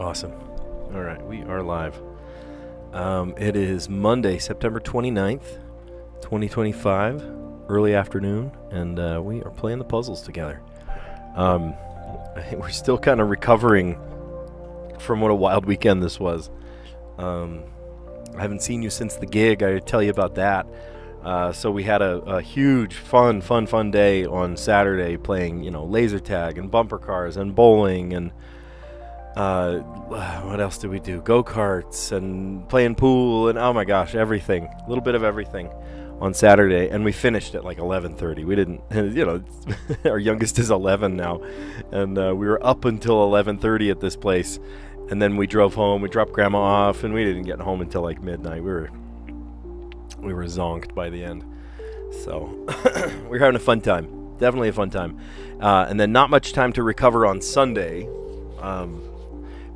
Awesome. All right, we are live. It is Monday, September 29th, 2025, early afternoon, and we are playing the puzzles together. I think we're still kind of recovering from what a wild weekend this was. I haven't seen you since the gig. I tell you about that. So we had a huge, fun day on Saturday playing, laser tag and bumper cars and bowling and what else did we do? Go-karts and playing pool and oh my gosh, everything. A little bit of everything on Saturday, and we finished at like 11:30. We didn't, our youngest is 11 now, and we were up until 11:30 at this place, and then we drove home. We dropped Grandma off, and we didn't get home until like midnight. We were zonked by the end. So we were having a fun time. Definitely a fun time. And then not much time to recover on Sunday.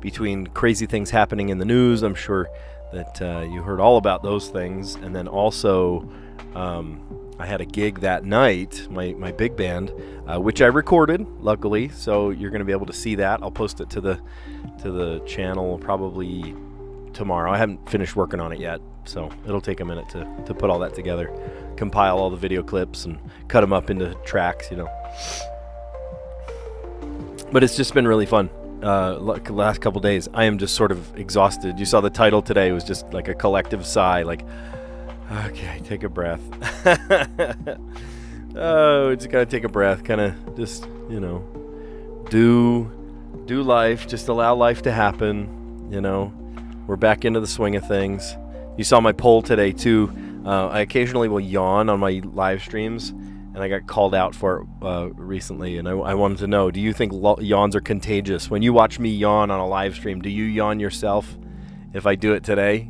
Between crazy things happening in the news, I'm sure that you heard all about those things. And then also, I had a gig that night, my big band, which I recorded, luckily. So you're going to be able to see that. I'll post it to the channel probably tomorrow. I haven't finished working on it yet, so it'll take a minute to put all that together, compile all the video clips, and cut them up into tracks, But it's just been really fun. Like the last couple days, I am just sort of exhausted. You saw the title today. It was just like a collective sigh, like, okay, take a breath. Oh, just gotta take a breath, kind of just, do life, just allow life to happen, We're back into the swing of things. You saw my poll today, too. I occasionally will yawn on my live streams, and I got called out for it recently, and I wanted to know, do you think yawns are contagious? When you watch me yawn on a live stream, do you yawn yourself if I do it today?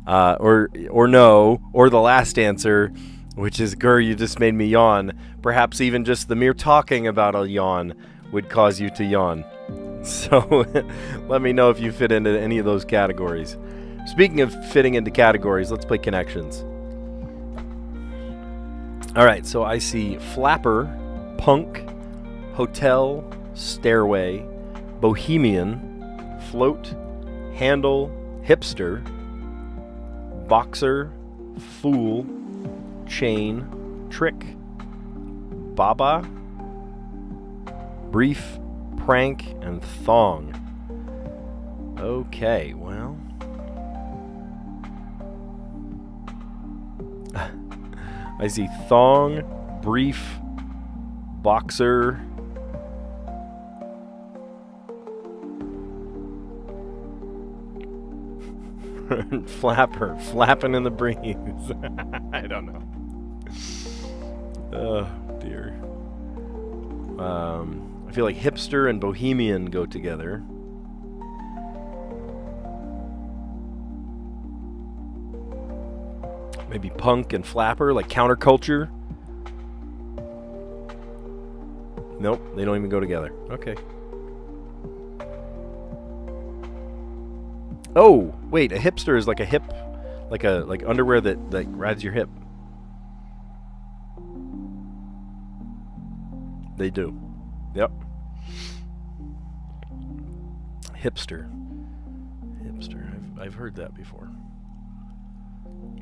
Or no, or the last answer, which is, Gur, you just made me yawn. Perhaps even just the mere talking about a yawn would cause you to yawn. So let me know if you fit into any of those categories. Speaking of fitting into categories, let's play connections. All right, so I see flapper, punk, hotel, stairway, bohemian, float, handle, hipster, boxer, fool, chain, trick, baba, brief, prank, and thong. Okay, well, I see thong, brief, boxer, flapper, flapping in the breeze. I don't know. Oh, dear. I feel like hipster and bohemian go together. Maybe punk and flapper, like counterculture. Nope, they don't even go together. Okay. Oh, wait, a hipster is like a hip, like underwear that rides your hip. They do. Yep. Hipster. I've heard that before.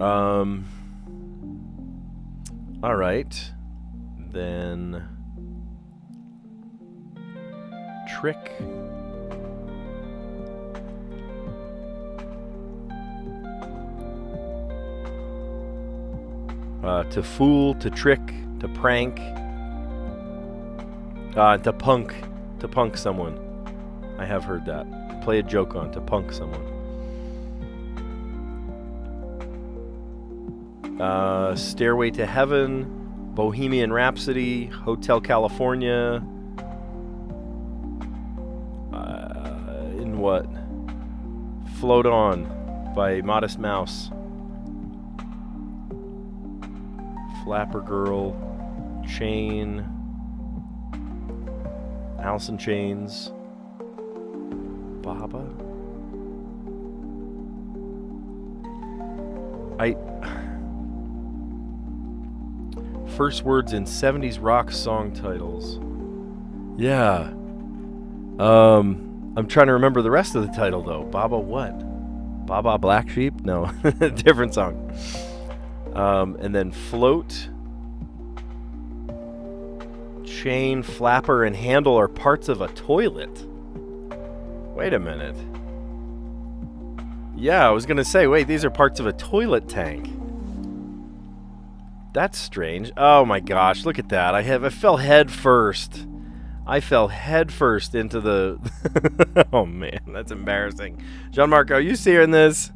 All right. Then trick. To fool, to trick, to prank, to punk someone. I have heard that. Play a joke on, to punk someone. Stairway to Heaven, Bohemian Rhapsody, Hotel California. In what? Float On by Modest Mouse. Flapper Girl, Chain, Alice in Chains, Baba. First words in 70s rock song titles. Yeah. I'm trying to remember the rest of the title, though. Baba what? Baba Black Sheep? No, different song. And then float, chain, flapper, and handle are parts of a toilet. Wait a minute. Yeah, I was going to say, wait, these are parts of a toilet tank. That's strange. Oh my gosh, look at that. I fell head first. I fell head first into the... Oh man, that's embarrassing. Jean-Marc, are you seeing this?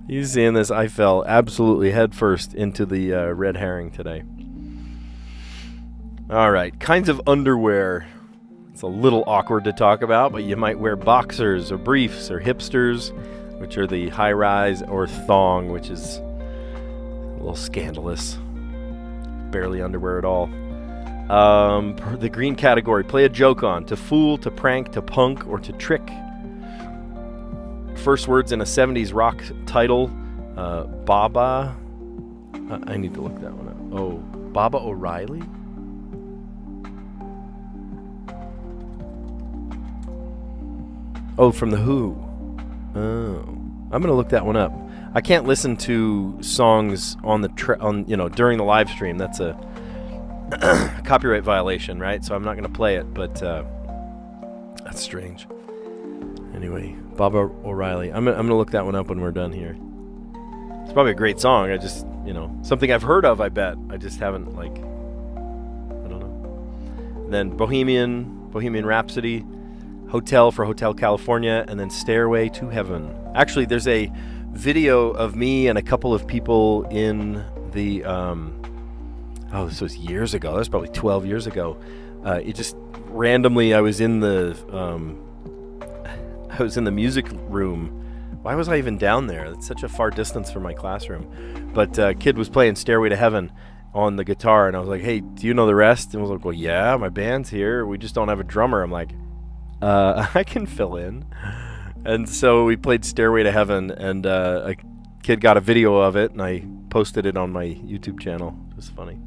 You seeing this? I fell absolutely head first into the red herring today. All right, kinds of underwear. It's a little awkward to talk about, but you might wear boxers or briefs or hipsters, which are the high-rise, or thong, which is a little scandalous. Barely underwear at all. The green category, play a joke on, to fool, to prank, to punk, or to trick. First words in a 70s rock title, Baba. I need to look that one up. Oh, Baba O'Reilly? Oh, from The Who. Oh, I'm going to look that one up. I can't listen to songs on the during the live stream. That's a copyright violation, right? So I'm not going to play it, but that's strange. Anyway, Baba O'Reilly. I'm going to look that one up when we're done here. It's probably a great song. I just, something I've heard of, I bet. I just haven't, I don't know. And then Bohemian Rhapsody, Hotel for Hotel California, and then Stairway to Heaven. Actually, there's a video of me and a couple of people in the this was years ago. That was probably 12 years ago. It just randomly, I was in the music room. Why was I even down there? It's such a far distance from my classroom. But kid was playing Stairway to Heaven on the guitar, and I was like, "Hey, do you know the rest?" And I was like, "Well, yeah, my band's here. We just don't have a drummer." I'm like, I can fill in. And so we played Stairway to Heaven, and a kid got a video of it, and I posted it on my YouTube channel. It was funny.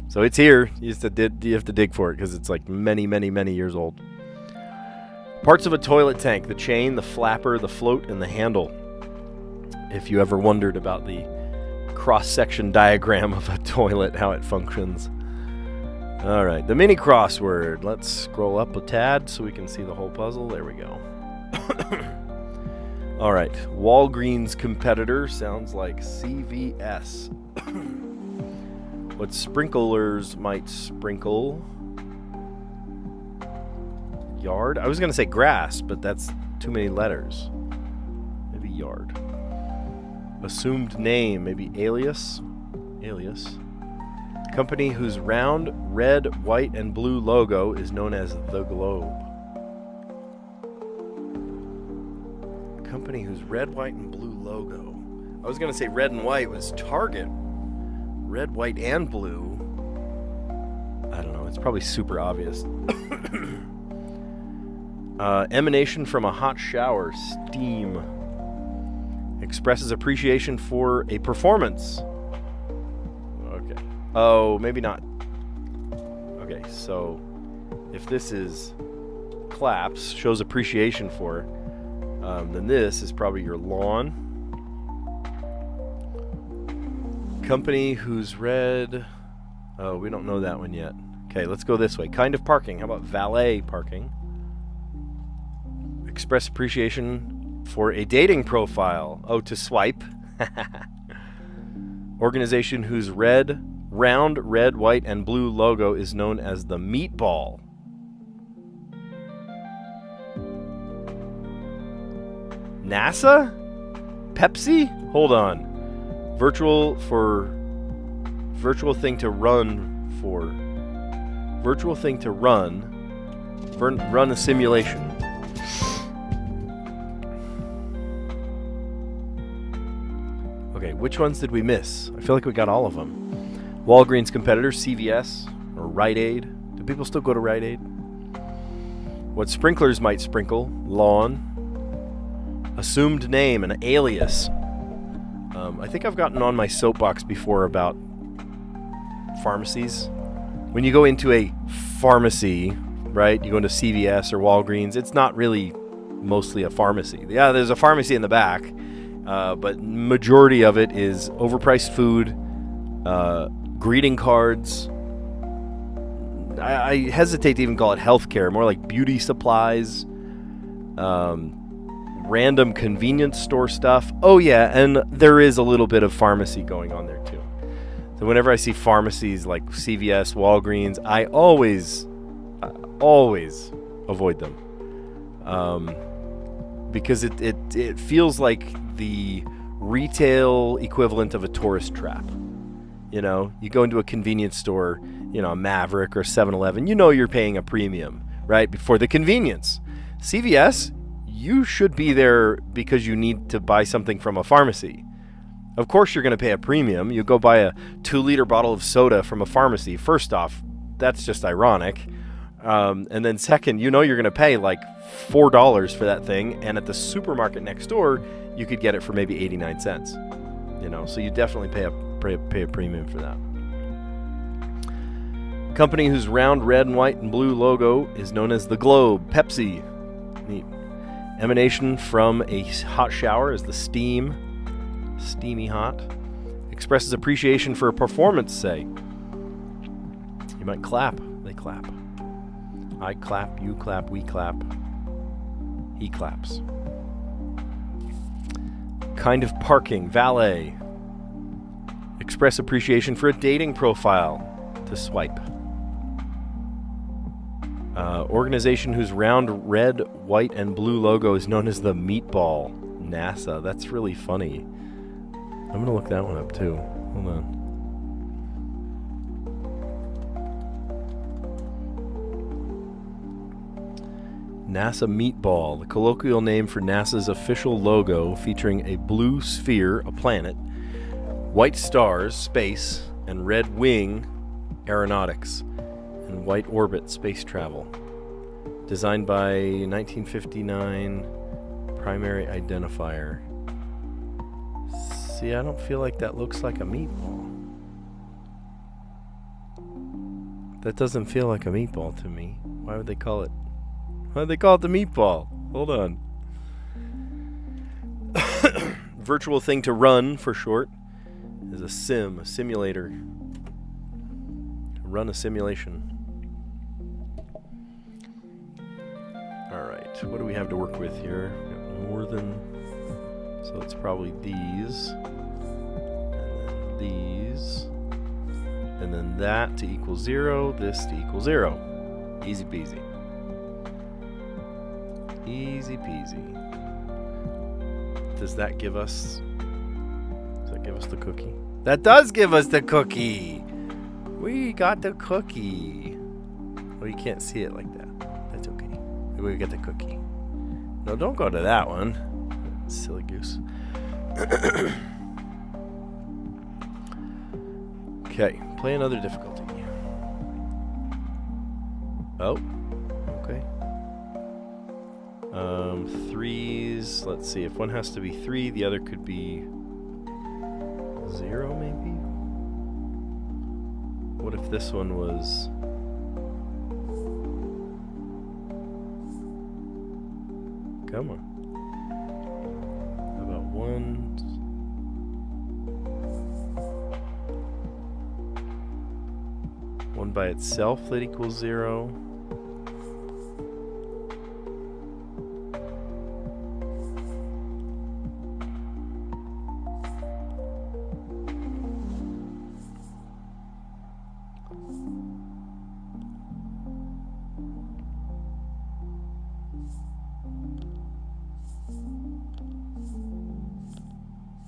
So it's here. You have to dig for it, because it's like many, many, many years old. Parts of a toilet tank: the chain, the flapper, the float, and the handle. If you ever wondered about the cross-section diagram of a toilet, how it functions. All right, the mini crossword. Let's scroll up a tad so we can see the whole puzzle. There we go. All right, Walgreens competitor sounds like CVS. What sprinklers might sprinkle? Yard? I was going to say grass, but that's too many letters. Maybe yard. Assumed name, maybe alias. Alias. Company whose round red, white, and blue logo is known as the Globe. Company whose red, white, and blue logo. I was going to say red and white was Target. Red, white, and blue. I don't know. It's probably super obvious. Emanation from a hot shower. Steam. Expresses appreciation for a performance. Okay. Oh, maybe not. Okay, so if this is claps, shows appreciation for, then this is probably your lawn. Company whose red... Oh, we don't know that one yet. Okay, let's go this way. Kind of parking. How about valet parking? Express appreciation for a dating profile. Oh, to swipe. Organization whose round red, white, and blue logo is known as the Meatball. NASA? Pepsi? Hold on. Virtual thing to run for. Virtual thing to run. Run a simulation. Okay, which ones did we miss? I feel like we got all of them. Walgreens competitor, CVS, or Rite Aid. Do people still go to Rite Aid? What sprinklers might sprinkle? Lawn. Assumed name, an alias. I think I've gotten on my soapbox before about pharmacies. When you go into a pharmacy, right, you go into CVS or Walgreens, it's not really mostly a pharmacy. Yeah, there's a pharmacy in the back, but majority of it is overpriced food, greeting cards. I hesitate to even call it healthcare, more like beauty supplies, random convenience store stuff. Oh yeah, and there is a little bit of pharmacy going on there too. So whenever I see pharmacies like CVS, Walgreens, I always avoid them, because it feels like the retail equivalent of a tourist trap. You know, you go into a convenience store, you know, a Maverick or 7-Eleven, you know you're paying a premium, right, for the convenience. CVS, you should be there because you need to buy something from a pharmacy. Of course you're going to pay a premium. You go buy a 2-liter bottle of soda from a pharmacy. First off, that's just ironic. And then second, you know you're going to pay like $4 for that thing, and at the supermarket next door, you could get it for maybe 89 cents. You know, so you definitely pay a premium for that. Company whose round red and white and blue logo is known as the Globe. Pepsi. Neat. Emanation from a hot shower is the steam. Steamy hot. Expresses appreciation for a performance, say. You might clap. They clap. I clap, you clap, we clap. He claps. Kind of parking. Valet. Express appreciation for a dating profile. To swipe. Organization whose round red, white, and blue logo is known as the Meatball. NASA. That's really funny. I'm going to look that one up too. Hold on. NASA Meatball, the colloquial name for NASA's official logo, featuring a blue sphere, a planet, white stars, space, and red wing, aeronautics, and white orbit, space travel. Designed by 1959 primary identifier. See, I don't feel like that looks like a meatball. That doesn't feel like a meatball to me. Why would they call it? Why would they call it the meatball? Hold on. Virtual thing to run, for short, is a simulator. Run a simulation. Alright, what do we have to work with here? We got more than... So it's probably these. And then these. And then that to equal 0. This to equal 0. Easy peasy. Easy peasy. Does that give us... Does that give us the cookie? That does give us the cookie! We got the cookie. Well, you can't see it like that. That's okay. We got the cookie. No, don't go to that one. Silly goose. Okay, play another difficulty. Oh, okay. Threes. Let's see. If one has to be 3, the other could be 0, maybe? What if this one was... Come on. How about 1? One by itself that equals 0.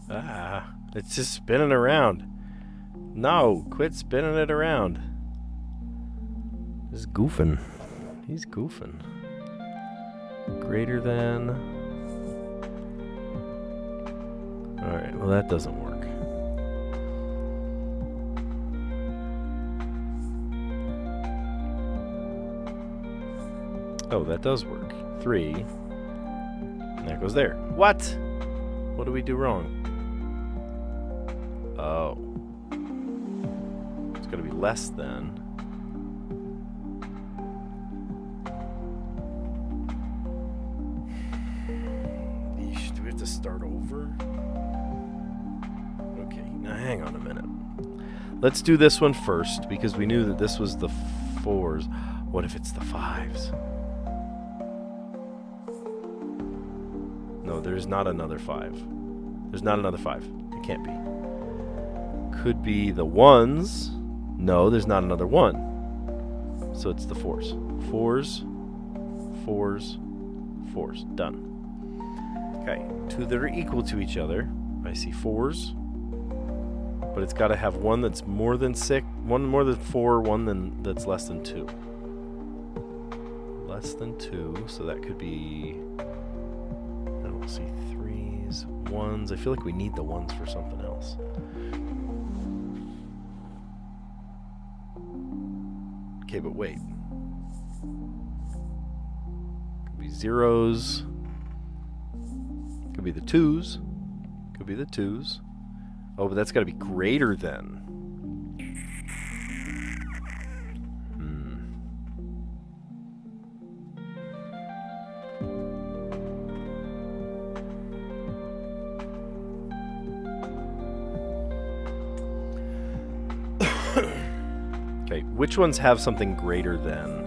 Ah, it's just spinning around. No, quit spinning it around. Just goofing. He's goofing. Greater than. Alright, well that doesn't work. Oh, that does work. 3. And that goes there. What? What do we do wrong? Oh. It's going to be less than. start over. Okay, now hang on a minute. Let's do this one first, because we knew that this was the 4s. What if it's the 5s? No, there's not another 5. There's not another 5. It can't be. Could be the 1s. No, there's not another 1. So it's the 4s. 4s, 4s, 4s. Done. Okay, 2 that are equal to each other. I see 4s. But it's got to have one that's more than 6, one more than 4, one that's less than 2. Less than 2, so that could be... I don't see 3s, 1s. I feel like we need the 1s for something else. Okay, but wait. Could be 0s. Could be the 2s. Could be the 2s. Oh, but that's got to be greater than. Okay, which ones have something greater than?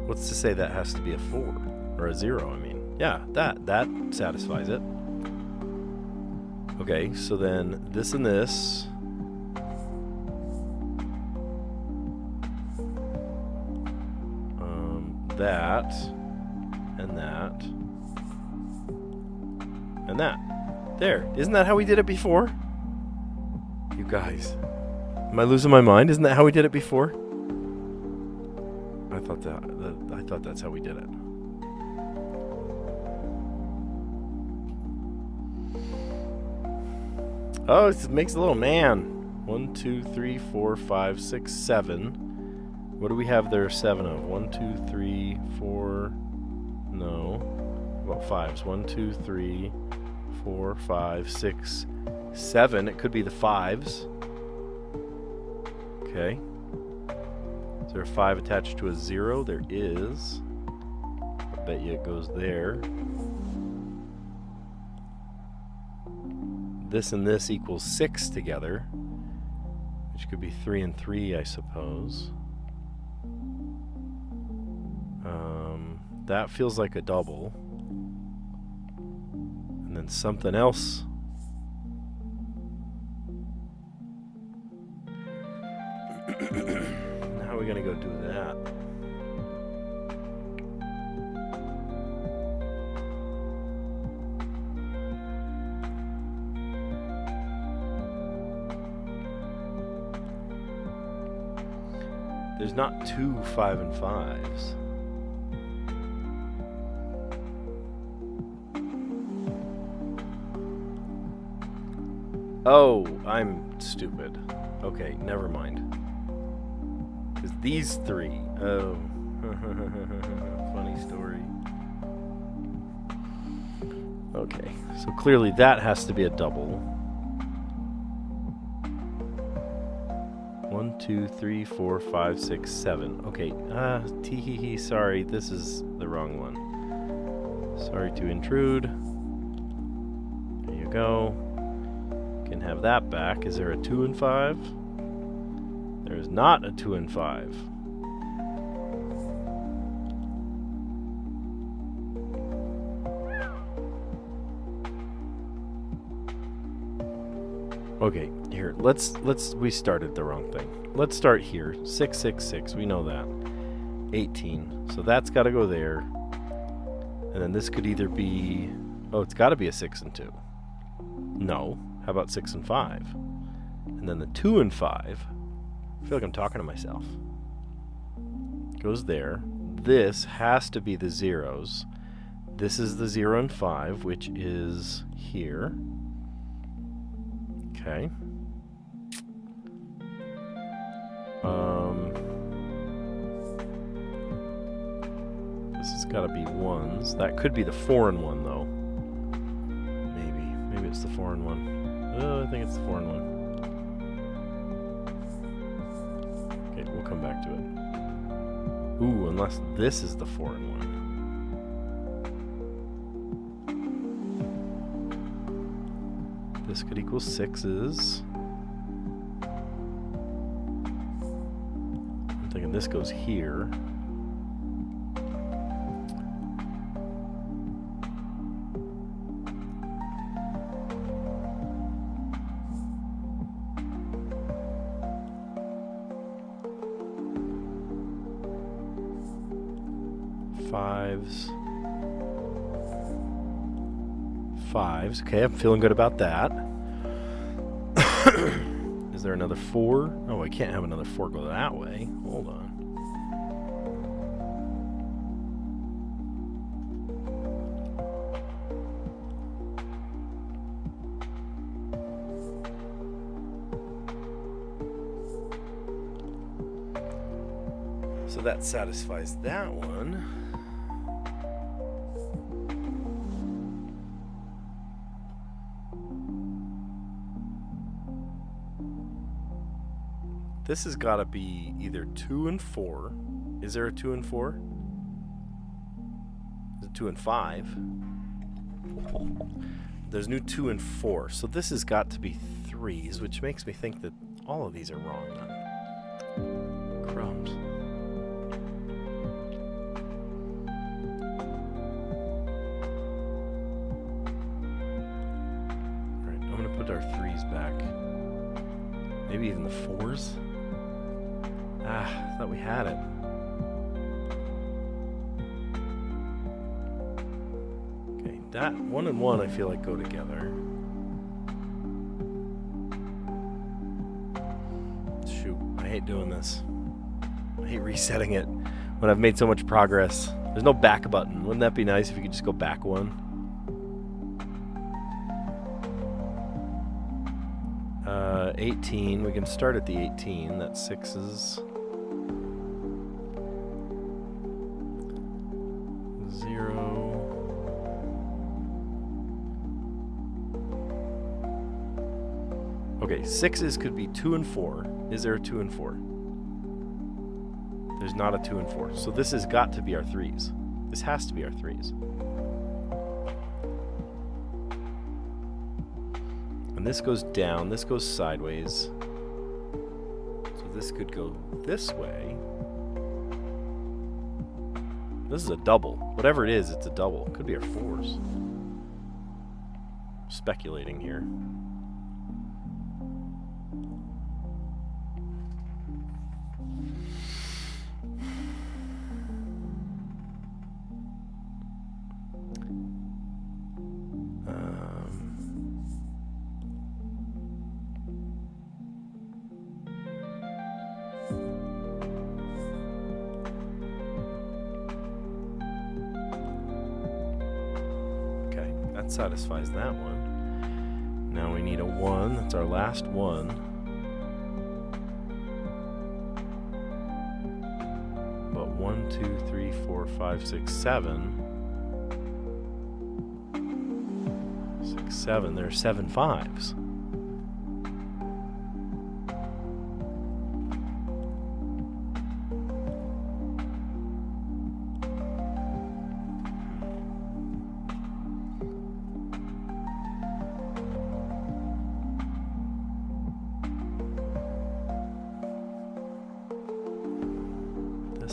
What's to say that has to be a 4 or a 0? I mean, yeah, that satisfies it. Okay, so then this and this. That and that and that. There. Isn't that how we did it before? You guys. Am I losing my mind? Isn't that how we did it before? I thought that's how we did it. Oh, it makes a little man. 1, 2, 3, 4, 5, 6, 7. What do we have there 7 of? 1, 2, 3, 4. No. About 5s. 1, 2, 3, 4, 5, 6, 7. It could be the 5s. Okay. Is there a 5 attached to a 0? There is. I bet you it goes there. This and this equals 6 together, which could be 3 and 3, I suppose. That feels like a double. And then something else. How are we going to go do that? There's not 2 5 and 5s. Oh, I'm stupid. Okay, never mind. Because these 3. Oh. Funny story. Okay, so clearly that has to be a double. 1, 2, 3, 4, 5, 6, 7. Okay, tee-hee-hee, sorry, this is the wrong one. Sorry to intrude. There you go. Can have that back. Is there a 2 and 5? There is not a 2 and 5. Okay, here, we started the wrong thing. Let's start here. 6, 6, 6, we know that. 18, so that's got to go there. And then this could either be, oh, it's got to be a 6 and 2. No, how about 6 and 5? And then the 2 and 5, I feel like I'm talking to myself. Goes there. This has to be the 0s. This is the 0 and 5, which is here. Okay. This has got to be 1s. That could be the 4 and 1, though. Maybe it's the 4 and 1. Oh, I think it's the 4 and 1. Okay, we'll come back to it. Ooh, unless this is the 4 and 1. This could equal 6s. I'm thinking this goes here. Fives. Okay, I'm feeling good about that. Is there another 4? Oh, I can't have another 4 go that way. Hold on. So that satisfies that one. This has got to be either 2 and 4. Is there a 2 and 4? Is it 2 and 5? There's no 2 and 4. So this has got to be 3s, which makes me think that all of these are wrong then. Crumbs. Alright, I'm going to put our 3s back. Maybe even the 4s? Ah, I thought we had it. Okay, that 1 and 1 I feel like go together. Shoot, I hate doing this. I hate resetting it when I've made so much progress. There's no back button. Wouldn't that be nice if you could just go back 1? 18. We can start at the 18. That's 6s. 0. Okay, 6s could be 2 and 4. Is there a 2 and 4? There's not a 2 and 4. So this has got to be our 3s. This has to be our 3s. And this goes down, this goes sideways. So this could go this way. This is a double. Whatever it is, it's a double. Could be our 4s. Speculating here. That satisfies that one. Now we need a 1. That's our last one. But 1, 2, 3, 4, 5, 6, 7. 6, 7. There are 7 5s.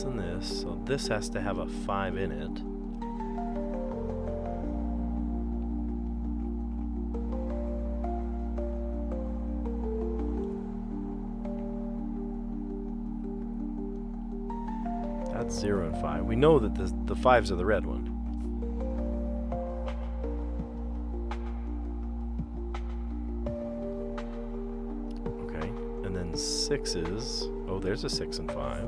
And this, so this has to have a 5 in it. That's 0 and 5. We know that the 5s are the red one. Okay, and then 6s. Oh, there's a 6 and 5.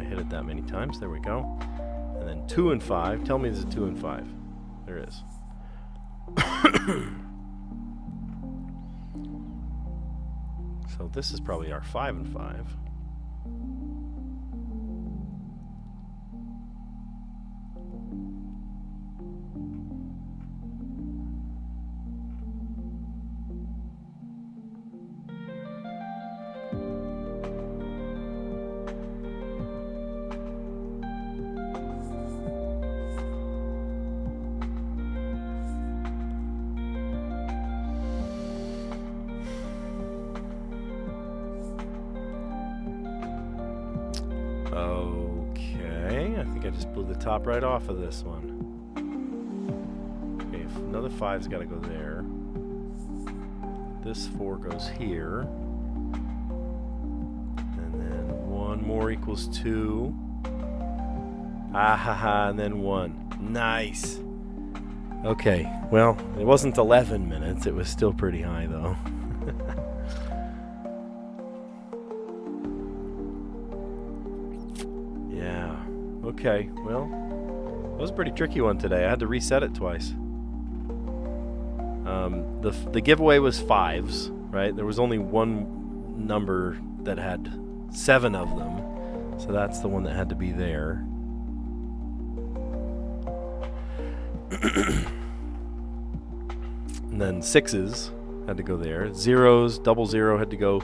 Hit it that many times. There we go. And then 2 and 5. Tell me there's a 2 and 5. There is. So this is probably our 5 and 5. Okay, I think I just blew the top right off of this one. Okay, another 5's got to go there. This 4 goes here. And then 1 more equals 2. Ah ha ha, and then 1. Nice! Okay, well, it wasn't 11 minutes. It was still pretty high, though. Yeah. Okay, well, that was a pretty tricky one today. I had to reset it twice. The giveaway was 5s, right? There was only one number that had 7 of them, so that's the one that had to be there. And then 6s had to go there. 0s, 00 had to go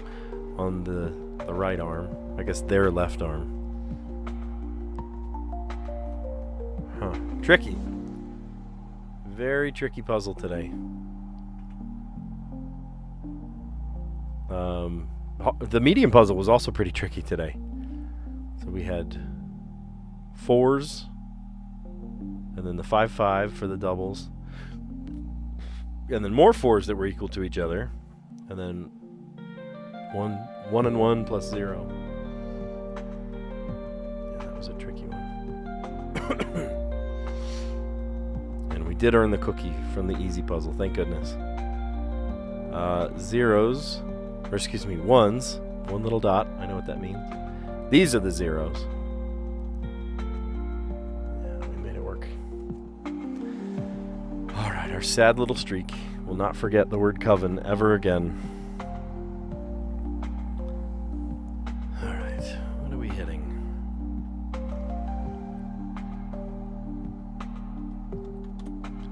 on the right arm. I guess their left arm. Huh. Tricky. Very tricky puzzle today. The medium puzzle was also pretty tricky today. So we had 4s, and then the 5-5 for the doubles, and then more 4s that were equal to each other, and then 1 and 1 plus 0. Yeah, that was a tricky one. And we did earn the cookie from the easy puzzle, thank goodness. 0s, or excuse me, 1s, 1 little dot, I know what that means. These are the 0s. Yeah, we made it work. Alright, our sad little streak. We'll not forget the word coven ever again. Alright, what are we hitting?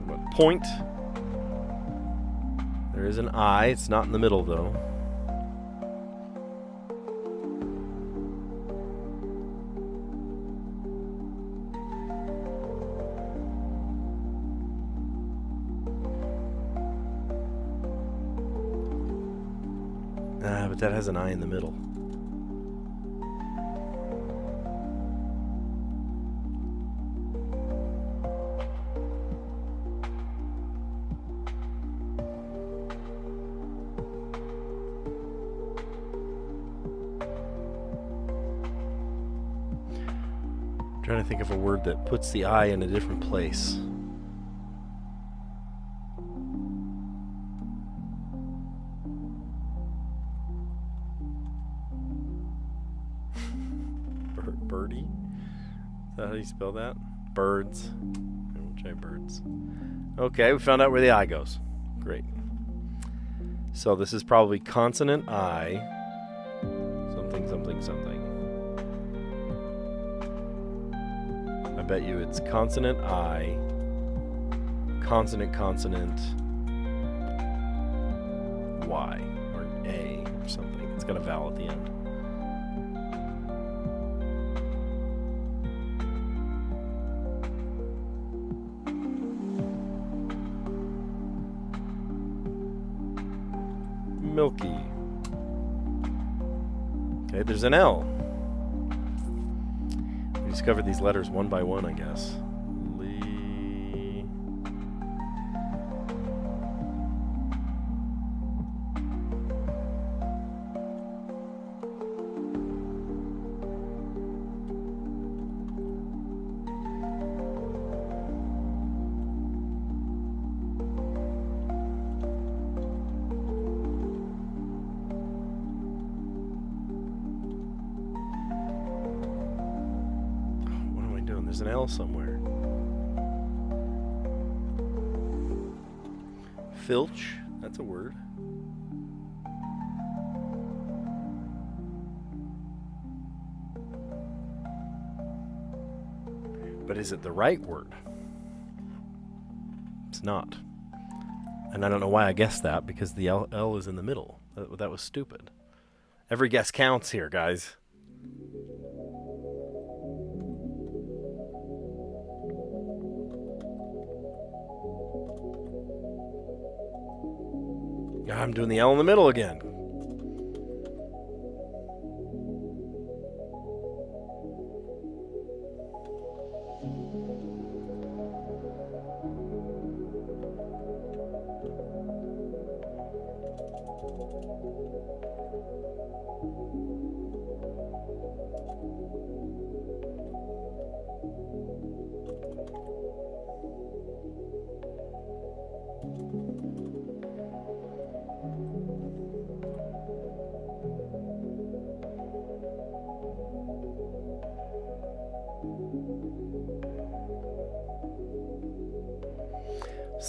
What point? There is an I, it's not in the middle though. But that has an I in the middle. I'm trying to think of a word that puts the I in a different place. Birdie? Is that how you spell that? Birds. We'll try birds. Okay, we found out where the I goes. Great. So this is probably consonant I. Something, something, something. I bet you it's consonant I. Consonant, consonant. Y. Or A. Or something. It's got a vowel at the end. Milky. Okay, there's an L. We discovered these letters one by one, I guess. There's an L somewhere. Filch, that's a word. But is it the right word? It's not. And I don't know why I guessed that, because the L is in the middle. That was stupid. Every guess counts here, guys. I'm doing the L in the middle again.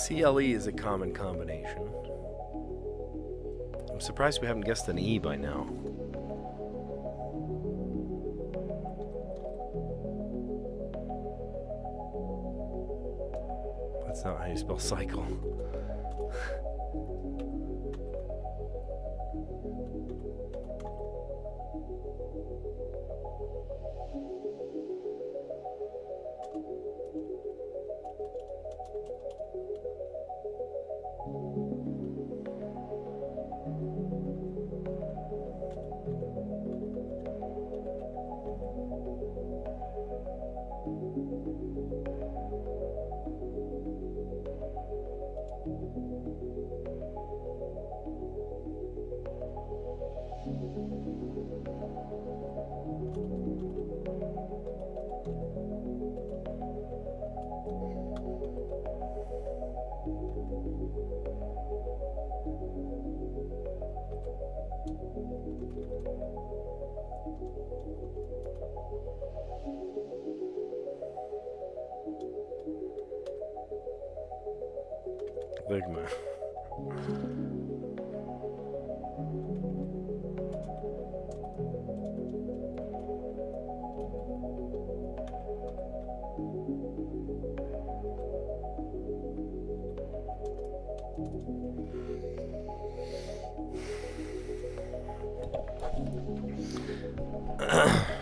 CLE is a common combination. I'm surprised we haven't guessed an E by now. That's not how you spell cycle. Ligma.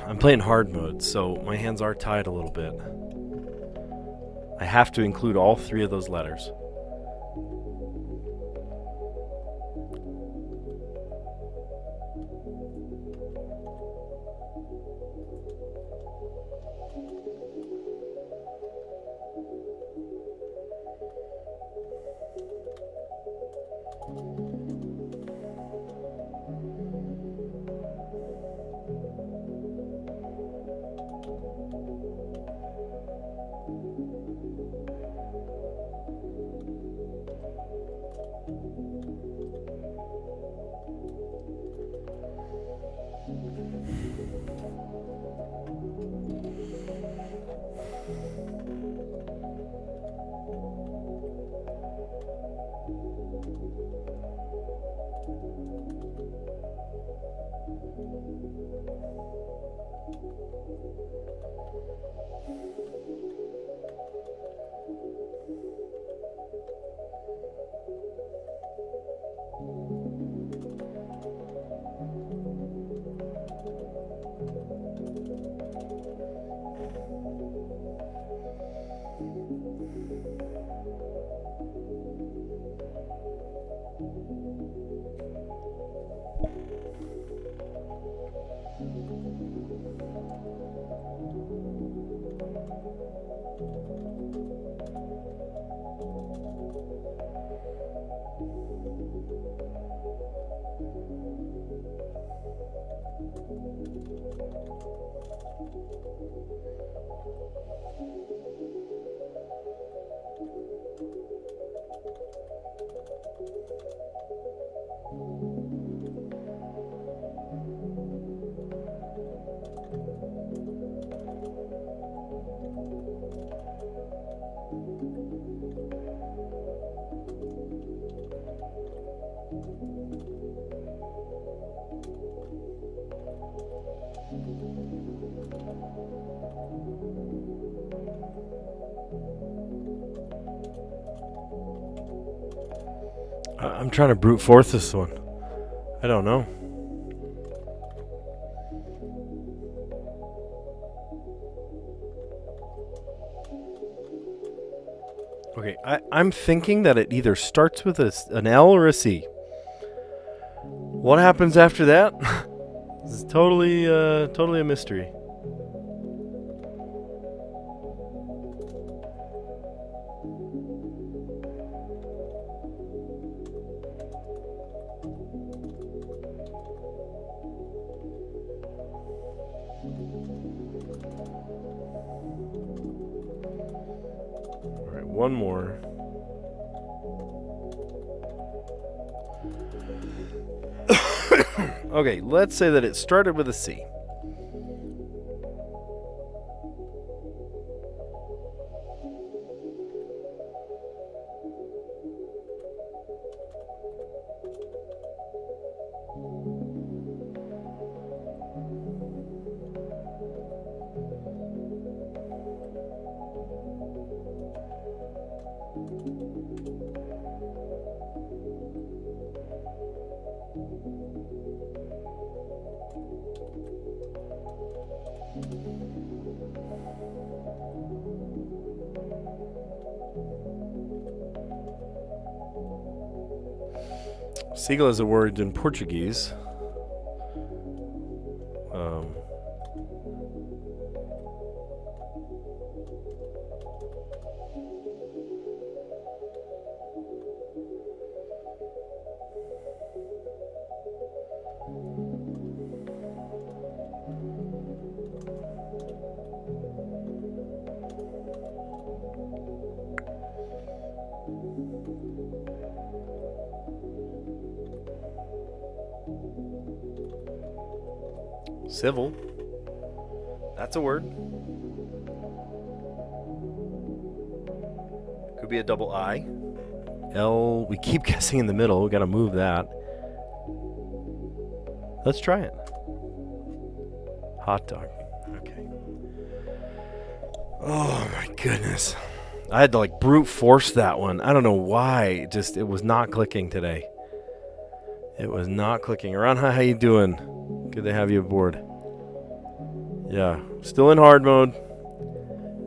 I'm playing hard mode, so my hands are tied a little bit. I have to include all three of those letters. I'm trying to brute force this one. I don't know. Okay, I'm thinking that it either starts with an L or a C. What happens after that? This is totally a mystery. One more. Okay, let's say that it started with a C. Seagull is a word in Portuguese. Civil. That's a word. Could be a double I. L. We keep guessing in the middle. We gotta move that. Let's try it. Hot dog. Okay. Oh my goodness. I had to like brute force that one. I don't know why. It was not clicking today. It was not clicking. Aranha, how you doing? Good to have you aboard. Yeah, still in hard mode.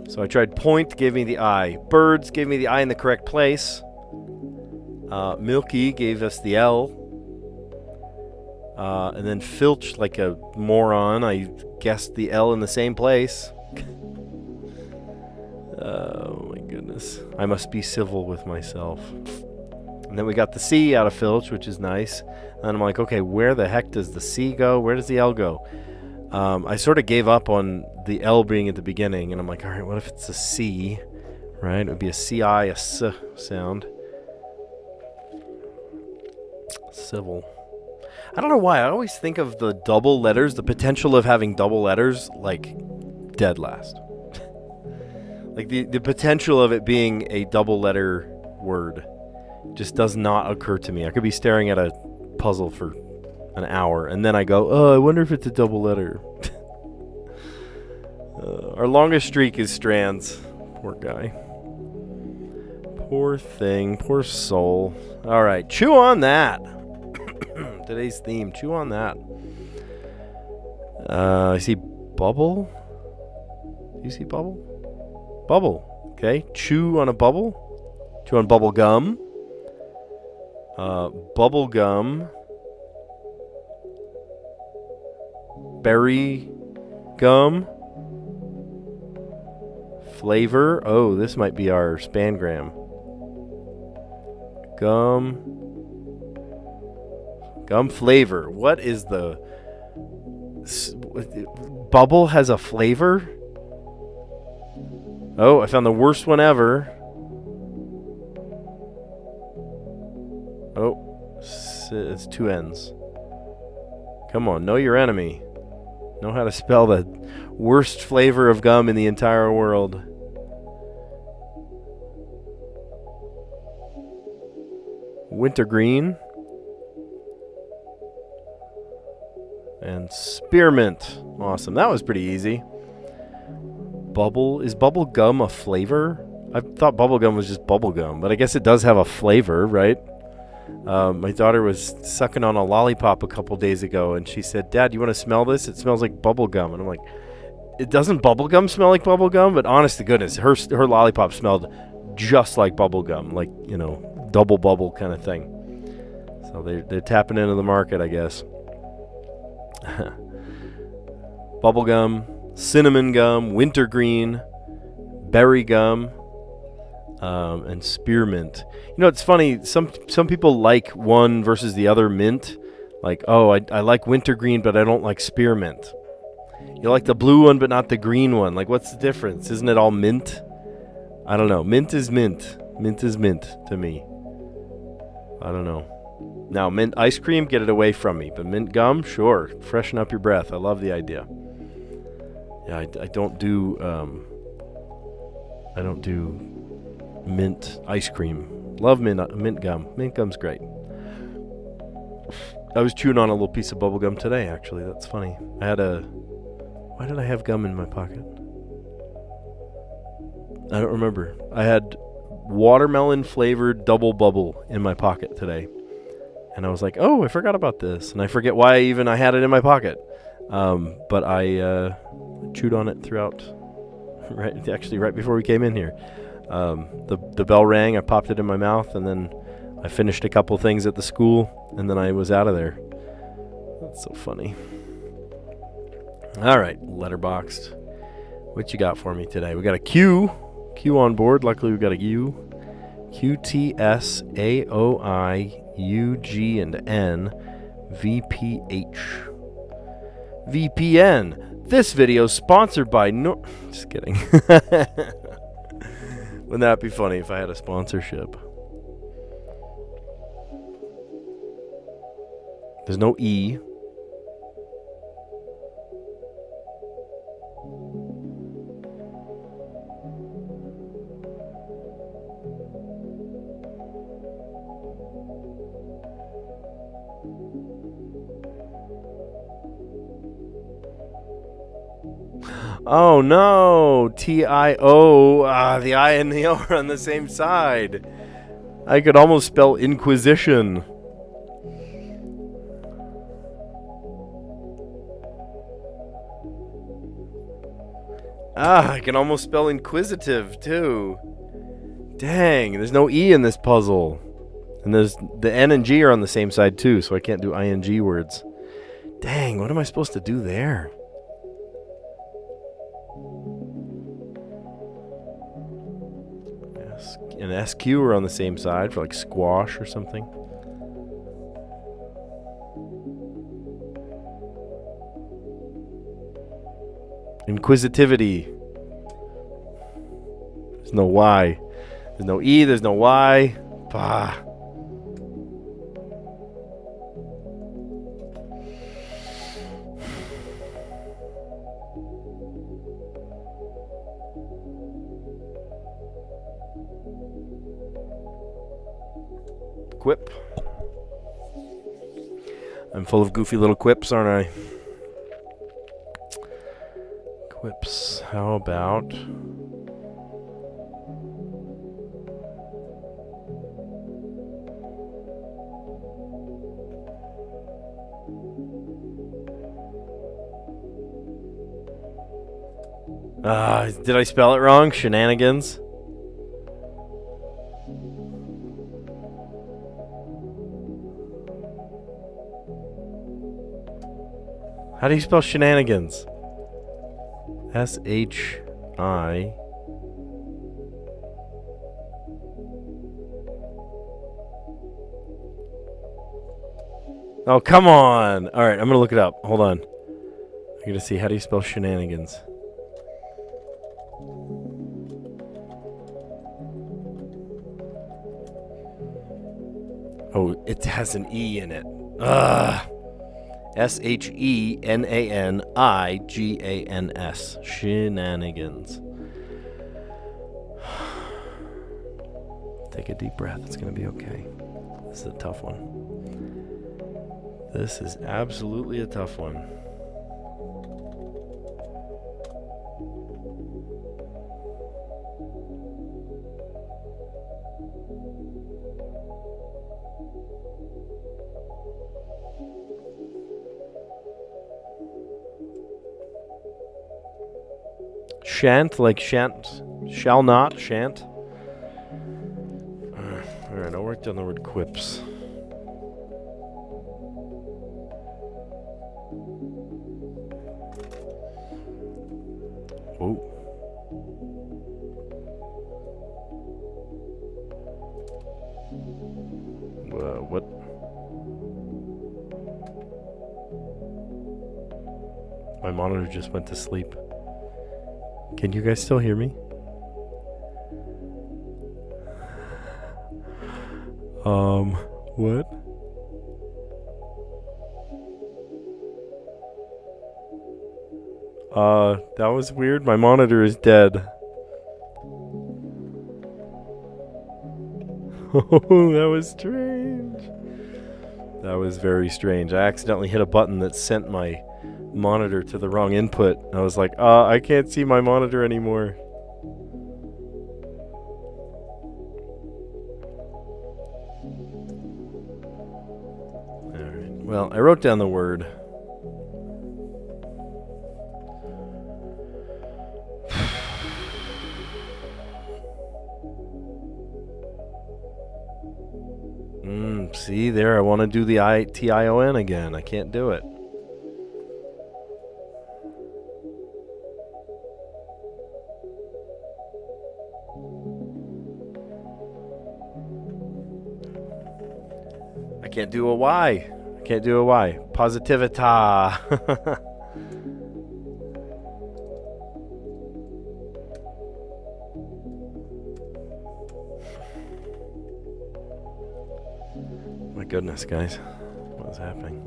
So I tried point, gave me the I. Birds gave me the I in the correct place. Milky gave us the L. And then Filch, like a moron, I guessed the L in the same place. Oh my goodness. I must be civil with myself. And then we got the C out of Filch, which is nice. And I'm like, okay, where the heck does the C go? Where does the L go? I sort of gave up on the L being at the beginning, and I'm like, all right, what if it's a C, right? It would be a C-I, a S sound. Civil. I don't know why. I always think of the double letters, the potential of having double letters, like dead last. Like the potential of it being a double letter word just does not occur to me. I could be staring at a puzzle for an hour, and then I go, oh, I wonder if it's a double letter. Our longest streak is Strands. Poor guy. Poor thing. Poor soul. All right, chew on that. Today's theme, chew on that. I see bubble. Do you see bubble? Bubble. Okay, chew on a bubble. Chew on bubble gum. Bubble gum. Berry gum. Flavor. Oh, this might be our spangram. Gum flavor. What is the... Bubble has a flavor? Oh, I found the worst one ever. Oh, it's two N's. Come on, know your enemy. Know how to spell the worst flavor of gum in the entire world. Wintergreen. And spearmint. Awesome. That was pretty easy. Bubble. Is bubble gum a flavor? I thought bubble gum was just bubble gum, but I guess it does have a flavor, right? My daughter was sucking on a lollipop a couple days ago, and she said, Dad, you want to smell this? It smells like bubble gum. And I'm like, it doesn't bubble gum smell like bubble gum? But honest to goodness, her lollipop smelled just like bubble gum, like, you know, double bubble kind of thing. So they're tapping into the market, I guess. Bubble gum, cinnamon gum, wintergreen, berry gum, and spearmint. You know, it's funny. Some people like one versus the other mint. Like, oh, I like wintergreen, but I don't like spearmint. You like the blue one, but not the green one. Like, what's the difference? Isn't it all mint? I don't know. Mint is mint. Mint is mint to me. I don't know. Now, mint ice cream, get it away from me. But mint gum, sure. Freshen up your breath. I love the idea. Yeah, I don't do mint ice cream. Love mint gum. Mint gum's great. I was chewing on a little piece of bubble gum today, actually. That's funny. Why did I have gum in my pocket? I don't remember. I had watermelon flavored double bubble in my pocket today. And I was like, oh, I forgot about this. And I forget why I had it in my pocket. But I chewed on it throughout. Right before we came in here. The bell rang, I popped it in my mouth, and then I finished a couple things at the school, and then I was out of there. That's so funny. All right, letterboxed. What you got for me today? We got a Q on board. Luckily, we got a U. Q, T, S, A, O, I, U, G, and N, V, P, H. VPN. This video is sponsored by Just kidding. Wouldn't that be funny if I had a sponsorship? There's no E. Oh no! T-I-O. The I and the O are on the same side. I could almost spell Inquisition. I can almost spell inquisitive too. Dang, there's no E in this puzzle. And there's the N and G are on the same side too, so I can't do ing words. Dang, what am I supposed to do there? And SQ are on the same side for like squash or something. Inquisitivity. There's no Y. There's no E, there's no Y. Bah. Quip. I'm full of goofy little quips, aren't I? Quips. How about... did I spell it wrong? Shenanigans? How do you spell shenanigans? S-H-I... Oh, come on! Alright, I'm gonna look it up. Hold on. I'm gonna see, how do you spell shenanigans? Oh, it has an E in it. Ugh! S-H-E-N-A-N-I-G-A-N-S. Shenanigans. Take a deep breath. It's going to be okay. This is a tough one. This is absolutely a tough one. Shan't, like shan't, shall not, shan't. Alright, I'll write down the word quips. Oh. What? My monitor just went to sleep. Can you guys still hear me? What? That was weird. My monitor is dead. Oh, that was strange. That was very strange. I accidentally hit a button that sent my monitor to the wrong input. I was like, I can't see my monitor anymore. Alright, well, I wrote down the word. See there, I want to do the I-T-I-O-N again. I can't do it. I can't do a Y. I can't do a Y. Positivita. My goodness, guys. What is happening?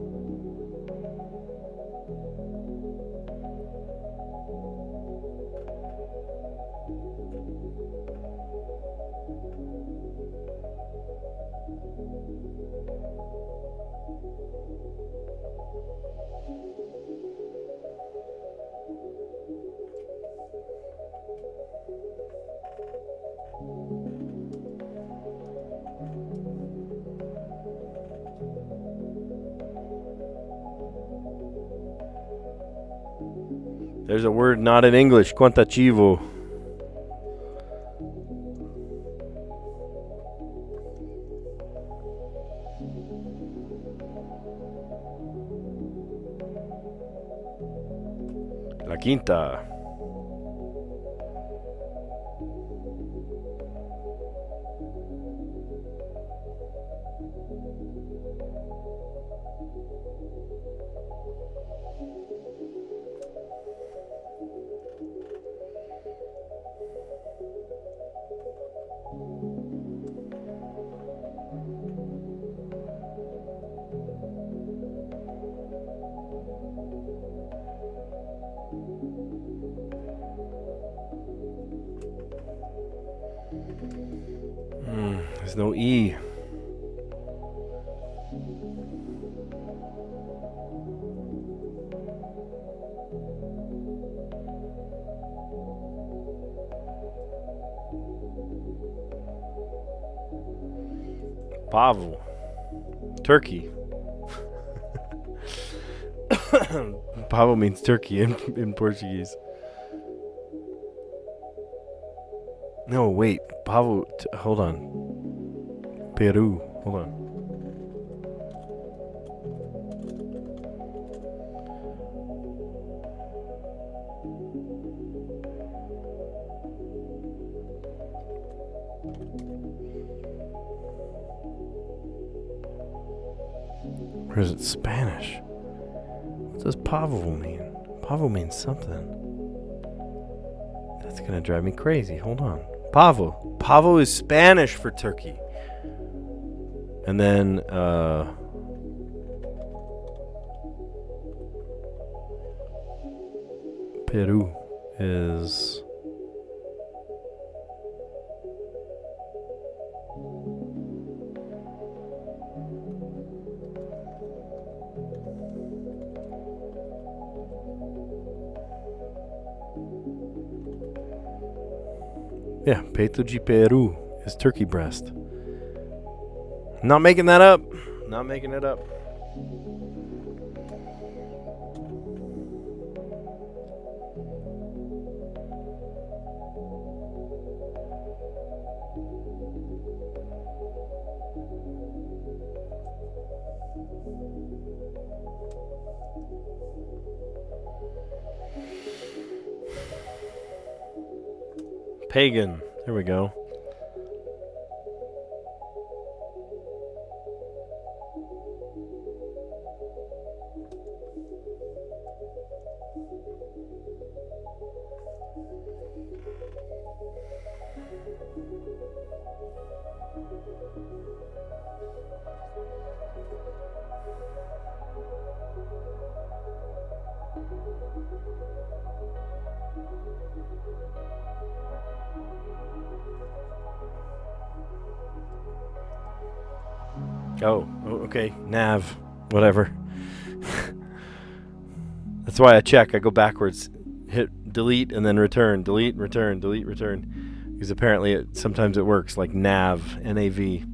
There's a word not in English. Quantativo. La quinta. There's no E. Pavo. Turkey. Pavo means turkey in Portuguese. No, wait. Pavo. Hold on. Peru. Hold on. Or is it Spanish? What does pavo mean? Pavo means something. That's gonna drive me crazy. Hold on. Pavo. Pavo is Spanish for turkey. And then, Peru is... Yeah, peito de peru is turkey breast. Not making that up. Not making it up. Pagan. There we go. Oh, okay. Nav. Whatever. That's why I check. I go backwards. Hit delete and then return. Delete, return, delete, return. Because apparently sometimes it works like nav. N-A-V.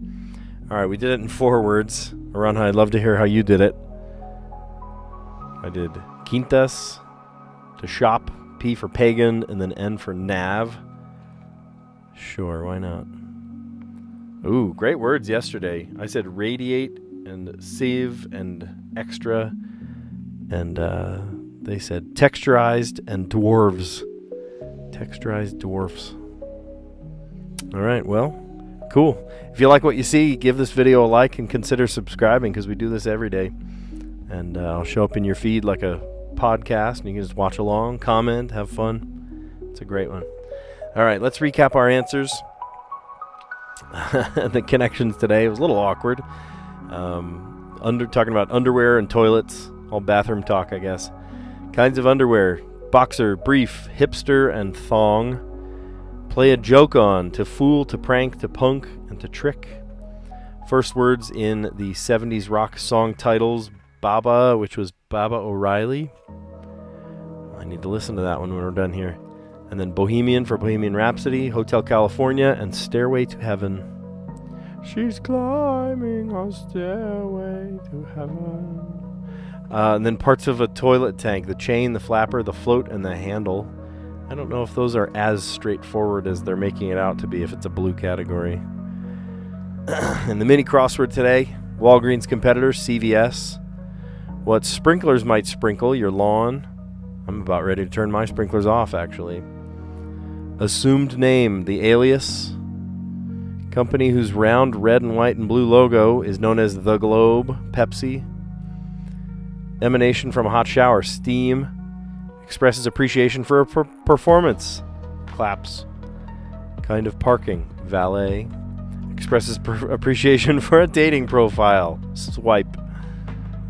Alright, we did it in 4 words. Aranja, I'd love to hear how you did it. I did quintas to shop. P for pagan. And then N for nav. Sure, why not? Ooh, great words yesterday. I said radiate and sieve and extra, and they said texturized and dwarves. Texturized dwarfs. All right, well, cool. If you like what you see, give this video a like and consider subscribing, because we do this every day. And I'll show up in your feed like a podcast, and you can just watch along, comment, have fun. It's a great one. All right, let's recap our answers. The connections today was a little awkward. Talking about underwear and toilets, all bathroom talk, I guess. Kinds of underwear: boxer, brief, hipster, and thong. Play a joke on: to fool, to prank, to punk, and to trick. First words in the 70s rock song titles: Baba, which was Baba O'Reilly. I need to listen to that one when we're done here. And then Bohemian for Bohemian Rhapsody, Hotel California, and Stairway to Heaven. She's climbing a stairway to heaven. And then parts of a toilet tank: the chain, the flapper, the float, and the handle. I don't know if those are as straightforward as they're making it out to be if it's a blue category. And the mini crossword today: Walgreens competitor, CVS. What sprinklers might sprinkle your lawn? I'm about ready to turn my sprinklers off, actually. Assumed name: the alias. Company whose round red and white and blue logo is known as the Globe, Pepsi. Emanation from a hot shower: steam. Expresses appreciation for a performance: claps. Kind of parking: valet. Expresses appreciation for a dating profile: swipe.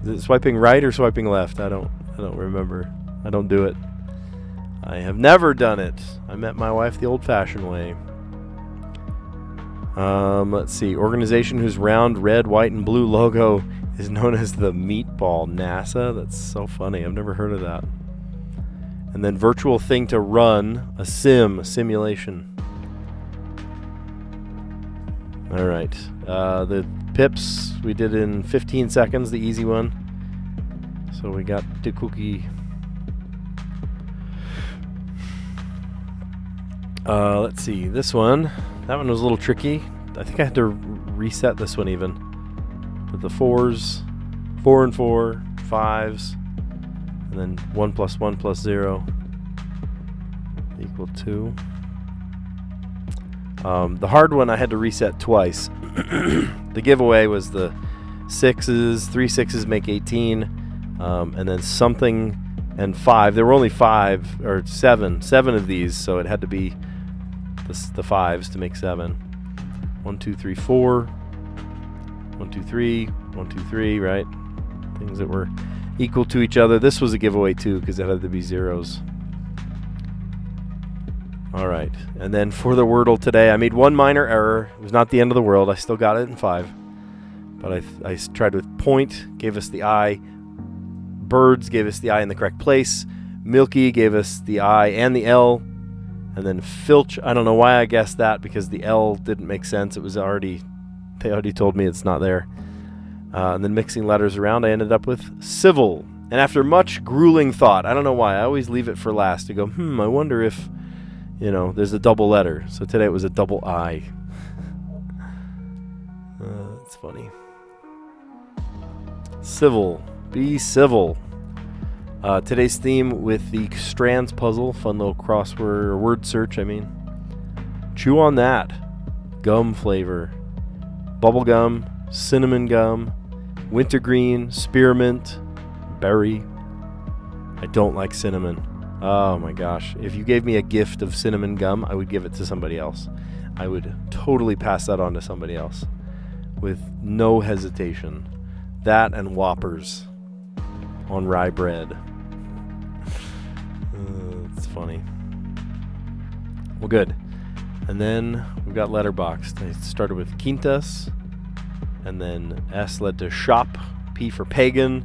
Is it swiping right or swiping left? I don't remember. I don't do it. I have never done it. I met my wife the old-fashioned way. Let's see. Organization whose round red, white, and blue logo is known as the Meatball. NASA? That's so funny. I've never heard of that. And then virtual thing to run: a simulation. All right. The pips we did in 15 seconds, the easy one. So we got the cookie. Let's see. This one. That one was a little tricky. I think I had to reset this one even. With the 4s, 4 and 4, 5s, and then 1 plus 1 plus 0 equal 2. The hard one I had to reset twice. The giveaway was the 6s. 3 6s make 18. And then something and 5. There were only 5 or 7 of these, so it had to be the 5s to make 7. 1 2 3 4. 1 2 3. 1 2 3. Right? Things that were equal to each other. This was a giveaway too, because it had to be zeros. All right, and then for the Wordle today, I made one minor error. It was not the end of the world. I still got it in 5, but I tried with point, gave us the I. Birds gave us the I in the correct place. Milky gave us the I and the L. And then filch, I don't know why I guessed that, because the L didn't make sense. They already told me it's not there. And then mixing letters around, I ended up with civil. And after much grueling thought, I don't know why, I always leave it for last to go, I wonder if, there's a double letter. So today it was a double I. That's funny. Civil. Be civil. Today's theme with the Strands puzzle. Fun little crossword, or word search, I mean. Chew on that. Gum flavor. Bubble gum. Cinnamon gum. Wintergreen. Spearmint. Berry. I don't like cinnamon. Oh my gosh. If you gave me a gift of cinnamon gum, I would give it to somebody else. I would totally pass that on to somebody else with no hesitation. That and Whoppers on rye bread. It's funny. Well, good. And then we got letterboxed. I started with Quintas, and then S led to shop, P for pagan,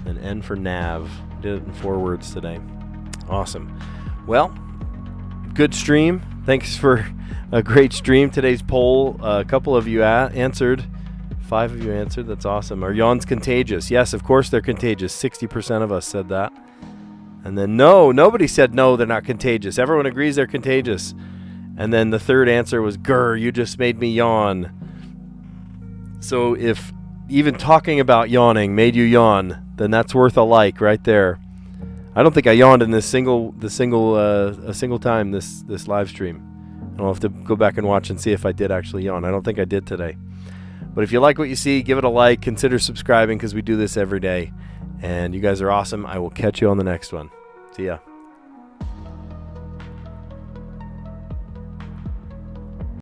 and N for nav. Did it in 4 words today. Awesome. Well, good stream. Thanks for a great stream. Today's poll, a couple of you answered. 5 of you answered. That's awesome. Are yawns contagious? Yes, of course they're contagious. 60% of us said that. And then nobody said no, they're not contagious. Everyone agrees they're contagious. And then the third answer was, grr, you just made me yawn. So if even talking about yawning made you yawn, then that's worth a like right there. I don't think I yawned in a single time this live stream. I'll have to go back and watch and see if I did actually yawn. I don't think I did today. But if you like what you see, give it a like. Consider subscribing because we do this every day. And you guys are awesome. I will catch you on the next one. See ya.